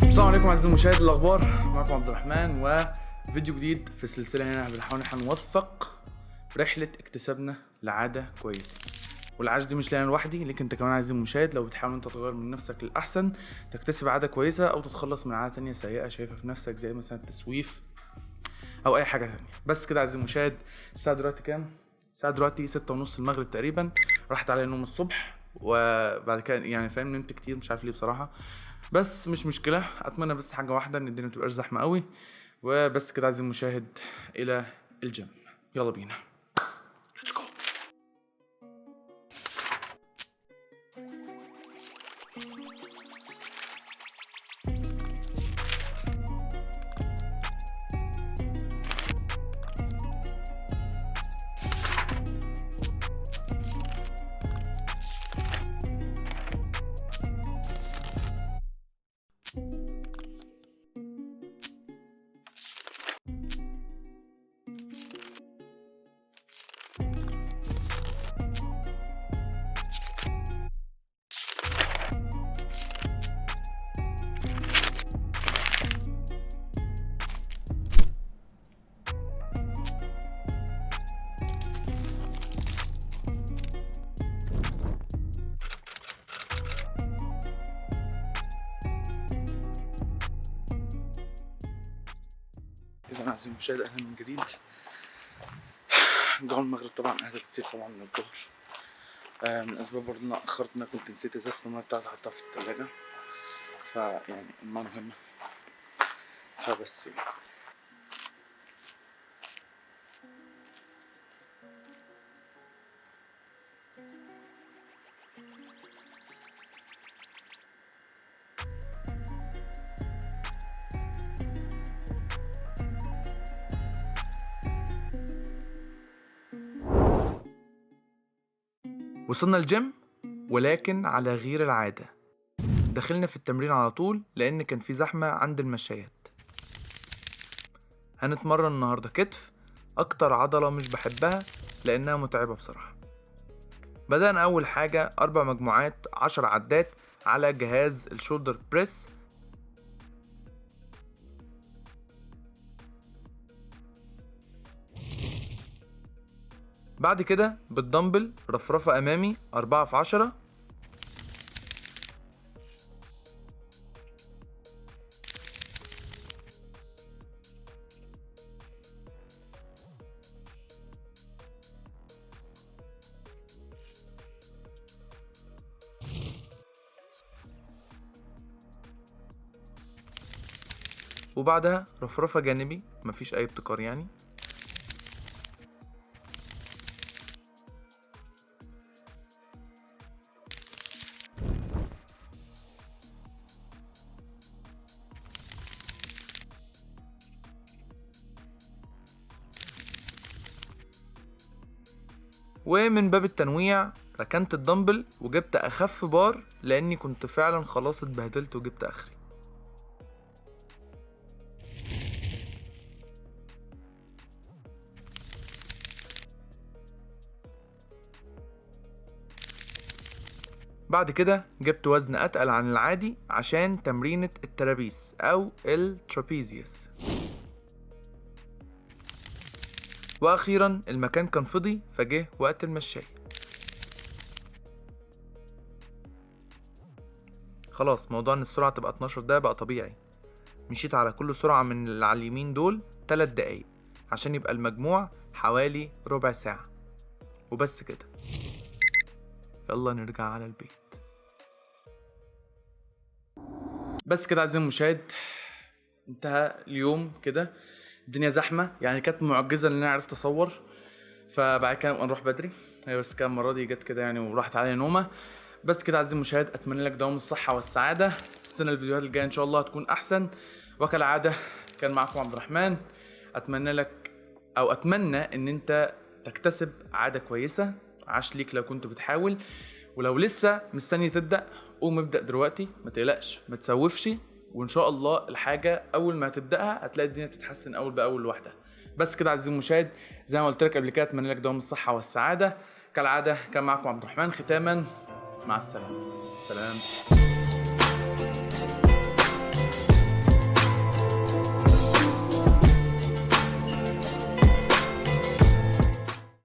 السلام عليكم اعزائي المشاهد، الاخبار معكم عبد الرحمن وفيديو جديد في السلسله. هنا بنحاول نوثق رحله اكتسابنا لعاده كويسه، والعاده دي مش ليا لوحدي، ليك انت كمان عزيزي المشاهد. لو بتحاول انت تغير من نفسك للاحسن، تكتسب عاده كويسه او تتخلص من عاده تانية سيئه شايفها في نفسك، زي مثلا التسويف او اي حاجه تانية. بس كده عزيزي المشاهد، الساعه دلوقتي كام؟ الساعه دلوقتي 6:30 المغرب تقريبا. راحت عليا نوم الصبح، وبعد كده يعني فاهم نمت كتير، مش عارف ليه بصراحه، بس مش مشكله. اتمنى بس حاجه واحده، ان الدنيا متبقاش زحمه قوي. وبس كده عزيزي المشاهد، الى الجيم، يلا بينا، ليتس جو. إذا عزيزي المشاهد، أهلا من جديد. جو المغرب طبعا أهدى بكتير طبعا من الظهر، من أسباب برضه إن أنا أخرت، إن أنا كنت نسيت إزازة المية بتاعتي أحطها في التلاجة، فيعني المية مهمة، فبس يعني. وصلنا الجيم، ولكن على غير العادة دخلنا في التمرين على طول، لأن كان في زحمة عند المشايات. هنتمرن النهاردة كتف، أكتر عضلة مش بحبها لأنها متعبة بصراحة. بدأنا أول حاجة 4 مجموعات 10 عدات على جهاز الشولدر بريس. بعد كده بالدمبل رفرفة أمامي 4 في 10. وبعدها رفرفة جانبي، مفيش أي ابتكار يعني. ومن باب التنويع ركنت الدمبل وجبت أخف بار، لأني كنت فعلا خلاص اتبهدلت وجبت آخري. بعد كده جبت وزن أتقل عن العادي عشان تمرينة الترابيس أو الترابيزيوس. وأخيرا المكان كان فضي، فجه وقت المشاية. خلاص موضوع ان السرعة تبقى 12 دقيقة بقى طبيعي. مشيت على كل سرعة من اللي على اليمين دول 3 دقايق، عشان يبقى المجموع حوالي ربع ساعة. وبس كده، يلا نرجع على البيت. بس كده عزيزي المشاهد، انتهى اليوم كده. الدنيا زحمة يعني، كانت معجزة ان انا عرفت اصور، فبعد كده نروح بدري. هي بس كان المرة دي جت كده يعني، وراحت عليا نومة. بس كده عزيزي المشاهد، اتمنى لك دوام الصحة والسعادة. استنى الفيديوهات الجاية ان شاء الله هتكون احسن. وكالعادة كان معكم عبد الرحمن. اتمنى لك، او اتمنى ان انت تكتسب عادة كويسة. عاش ليك لو كنت بتحاول، ولو لسه مستني تبدأ، قوم ابدأ دلوقتي، ما تقلقش، ما تسوفش. وان شاء الله الحاجة اول ما تبدأها هتلاقي الدنيا بتتحسن اول باول لوحدها. بس كده عزيزي المشاهد، زي ما قلت لك قبل كده، اتمنى لك دوام الصحة والسعادة. كالعادة كان معكم عبد الرحمن. ختاما، مع السلامة. سلام.